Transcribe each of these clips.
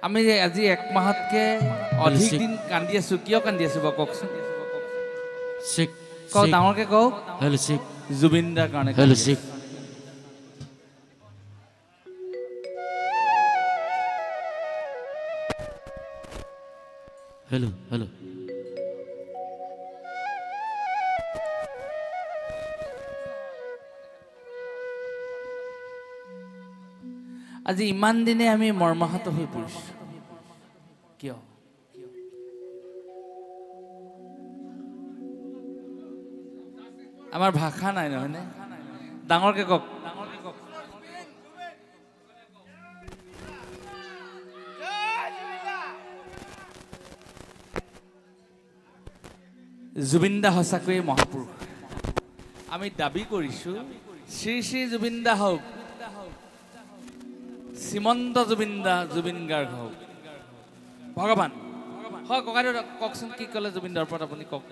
আমি আজি এক মাহতকে অধিক দিন কান্দি আছো কিয় কান্দি আছো বা কওকচোন কওক ডাঙৰকে কওক জুবিন দাৰ কাৰণে हेलो हेलो আজি ইমান দিনে আমি মৰ্মাহত হৈ পৰিছো কিয় আমাৰ ভাষা নাই নহয়নে ডাঙৰকে কওক জুবিন দা সঁচাকৈয়ে মহাপুৰুষ আমি দাবী কৰিছো শ্ৰী শ্ৰী জুবিন দা হওক শ্ৰীমন্ত জুবিন দা জুবিন গাৰ্গ হওক ভগৱান হয় ককাইদেউ কওকচোন কি ক'লে জুবিন দাৰ ওপৰত আপুনি কওক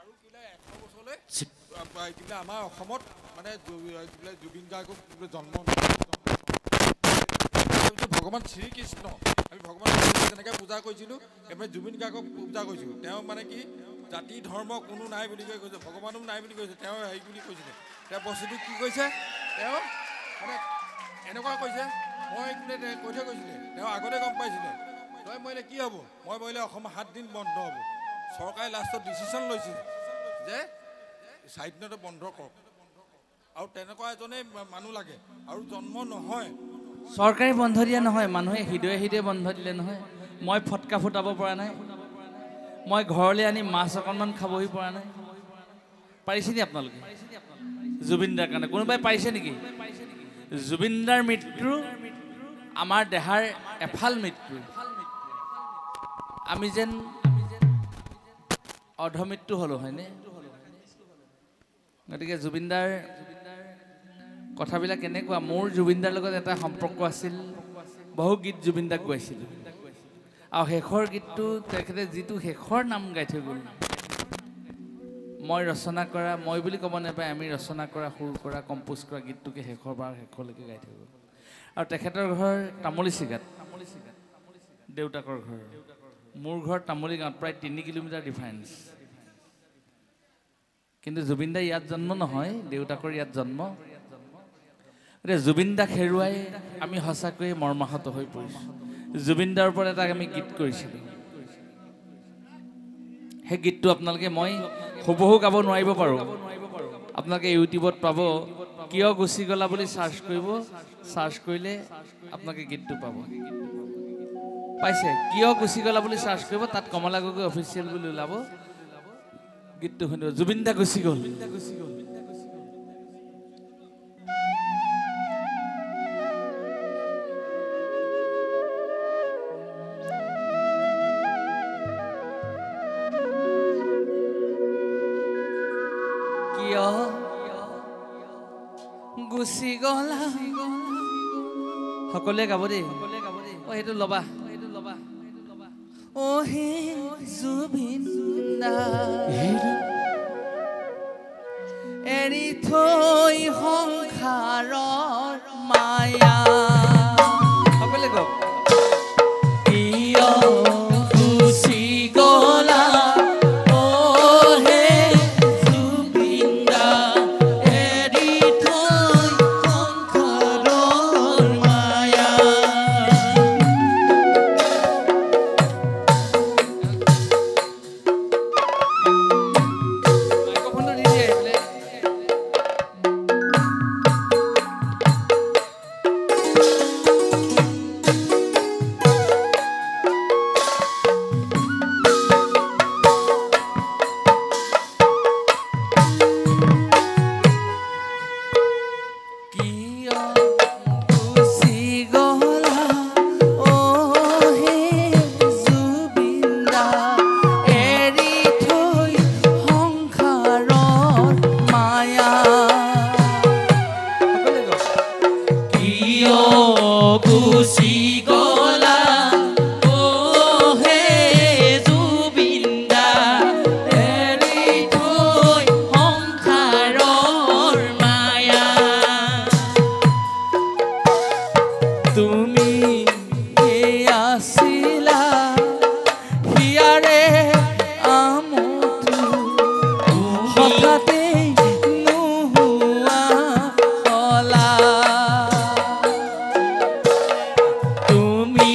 আৰু কিলা 100 বছৰলৈ কিলা আমাৰ অসমত মানে জুবিন গাৰ্গক জন্ম ভগৱান শ্ৰীকৃষ্ণ আমি ভগৱান যেনেকৈ পূজা কৰিছিলোঁ এবাৰ জুবিন গাৰ্গক পূজা কৰিছোঁ তেওঁ মানে কি জাতি ধৰ্ম কোনো নাই বুলি কৈ কৈছে ভগৱানো নাই বুলি কৈছে তেওঁ হেৰি বুলি কৈছিলে তেওঁ বস্তুটো কি কৈছে তেওঁ মানে এনেকুৱা কৈছে মই কৈ থৈ গৈছিলে তেওঁ আগতে গম পাইছিলে তই মৰিলে কি হ'ব মই মৰিলে অসমৰ 7 দিন বন্ধ হ'ব চৰকাৰে লাষ্টত ডিচিশ্যন লৈছিল যে 4 দিনতে বন্ধ কৰক আৰু তেনেকুৱা এজনে মানুহ লাগে আৰু জন্ম নহয় চৰকাৰী বন্ধ দিয়া নহয় মানুহে হৃদয়ে হৃদয়ে বন্ধ দিলে নহয় মই ফটকা ফুটাব পৰা নাই মই ঘৰলৈ আনি মাছ অকণমান খাবহি পৰা নাই পাৰিছে নি আপোনালোকে জুবিন দাৰ কাৰণে কোনোবাই পাৰিছে নেকি জুবিন দাৰ মৃত্যু আমাৰ দেহাৰ এফাল মৃত্যু আমি যেন অৰ্ধমৃত্যু হ'লো হয়নে গতিকে জুবিন দাৰ কথাবিলাক কেনেকুৱা মোৰ জুবিন দাৰ লগত এটা সম্পৰ্ক আছিল বহু গীত জুবিন দাক গাইছিলোঁ আৰু শেষৰ গীতটো তেখেতে যিটো শেষৰ নাম গাই থৈ গ'ল মই ৰচনা কৰা মই বুলি ক'ব নাপায় আমি ৰচনা কৰা সুৰ কৰা কম্প'জ কৰা গীতটোকে শেষলৈকে গাই থৈ গ'ল আৰু তেখেতৰ ঘৰ তামুলী চিগাত দেউতাকৰ ঘৰ মোৰ ঘৰ তামুলী গাঁৱত প্ৰায় 3 কিলোমিটাৰ ডিফাৰেঞ্চ কিন্তু জুবিন দা ইয়াত জন্ম নহয় দেউতাকৰ ইয়াত জন্ম জুবিন দাক হেৰুৱাই আমি সঁচাকৈয়ে মৰ্মাহত হৈ পৰিছোঁ জুবিন দাৰ ওপৰত এটা আমি গীত কৰিছিলোঁ সেই গীতটো আপোনালোকে মই হুবহু গাব নোৱাৰিব পাৰোঁ আপোনালোকে ইউটিউবত পাব কিয় গুচি গ'লা বুলি চাৰ্চ কৰিব চাৰ্চ কৰিলে আপোনালোকে গীতটো পাব পাইছে কিয় গুচি গ'লা বুলি চাৰ্চ কৰিব তাত কমলা গগৈ অফিচিয়েল বুলি ওলাব গীতটো শুনিব জুবিন দা গুচি গ'ল গুচি গ'লা সকলোৱে গাব দেই অ সেইটো ল'বা অ হে জুবিন দা এৰি থৈ সংসাৰৰ মায়া সকলোৱে গাওক তুমি আছিলা হিয়াৰে আমোদটো হঠাতে নোহোৱা হলা তুমি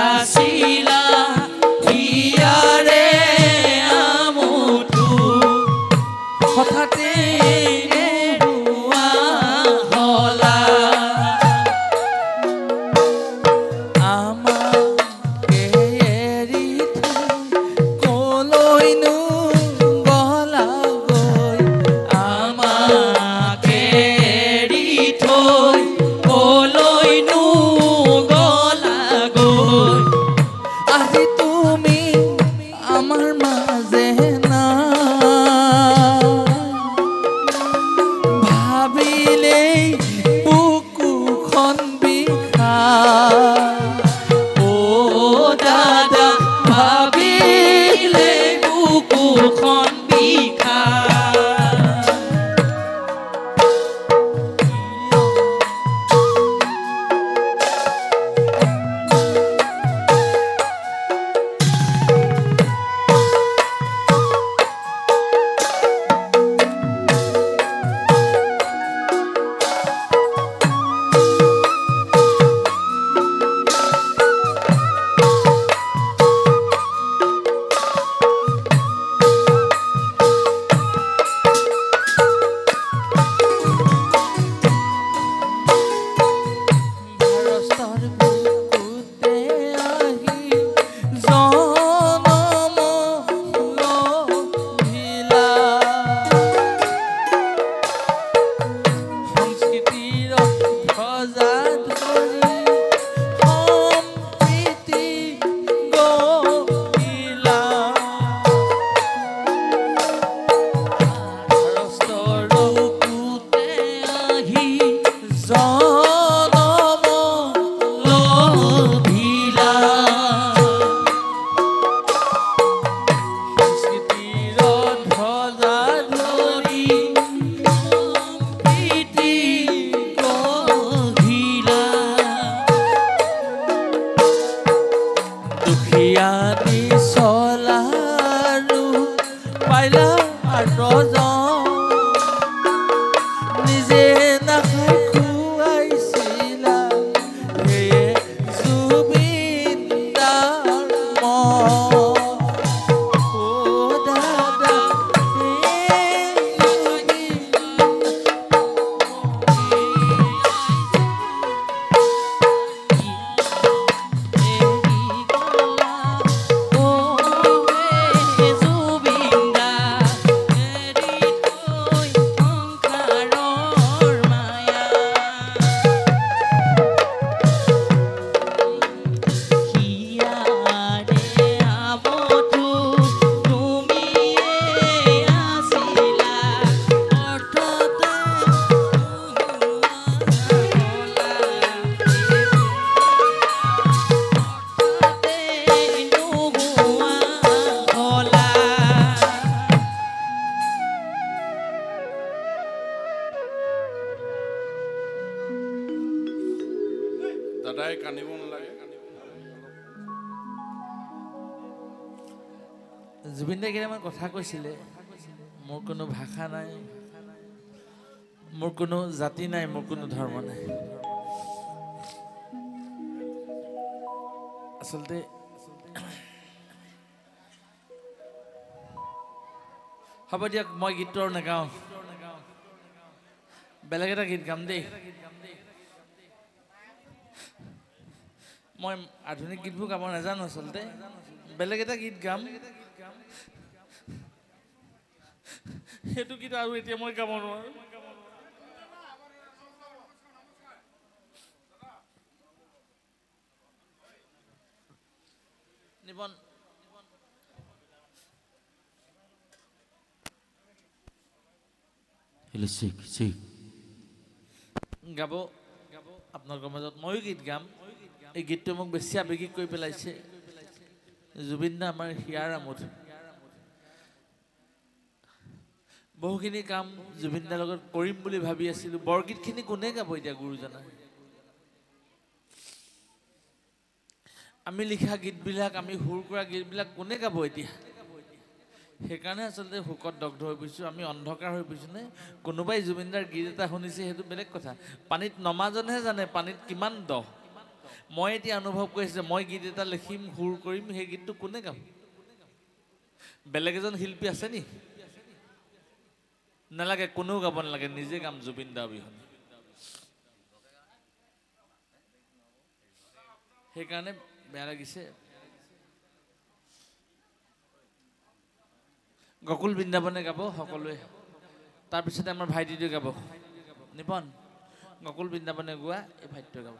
আছিলা হিয়াৰে আমোদটো হঠাতে দাদাই কান্দিব নালাগে। জুবিন দাই কেইটামান কথা কৈছিলে, মোৰ কোনো ভাষা নাই, মোৰ কোনো জাতি নাই, মোৰ কোনো ধৰ্ম নাই। আচলতে হ'ব দিয়ক, মই গীতটো আৰু নাগাওঁ, বেলেগ এটা গীত গাম দেই। মই আধুনিক গীতবোৰ গাব নাজানো, আচলতে বেলেগ এটা গীত গাম, সেইটো গীত আৰু এতিয়া মই গাব নোৱাৰো। নিবন গাব আপোনালোকৰ মাজত ময়ো গীত গাম। এই গীতটো মোক বেছি আৱেগিক কৰি পেলাইছে। জুবিন দা আমাৰ হিয়াৰ আমোদ। বহুখিনি কাম জুবিন দাৰ লগত কৰিম বুলি ভাবি আছিলোঁ। বৰগীতখিনি কোনে গাব এতিয়া গুৰুজনা? আমি লিখা গীতবিলাক আমি সুৰ কৰা গীতবিলাক কোনে গাব এতিয়া সেইকাৰণে আচলতে শোকত দগ্ধ হৈ পৰিছোঁ আমি অন্ধকাৰ হৈ পৰিছোঁ নে কোনোবাই জুবিনদাৰ গীত এটা শুনিছে সেইটো বেলেগ কথা পানীত নমাজনহে জানে পানীত কিমান দ মই এতিয়া অনুভৱ কৰিছোঁ যে মই গীত এটা লিখিম সুৰ কৰিম সেই গীতটো কোনে গাব বেলেগ এজন শিল্পী আছে নি নালাগে কোনেও গাব নালাগে নিজে গাম জুবিনদা অবিহনে সেইকাৰণে বেয়া লাগিছে গকুল বৃন্দাবনে গাব সকলোৱে তাৰপিছতে আমাৰ ভাইটিটোৱে গাব নিপন গকুল বৃন্দাবনে গোৱা এই ভাইটিটোৱে গাব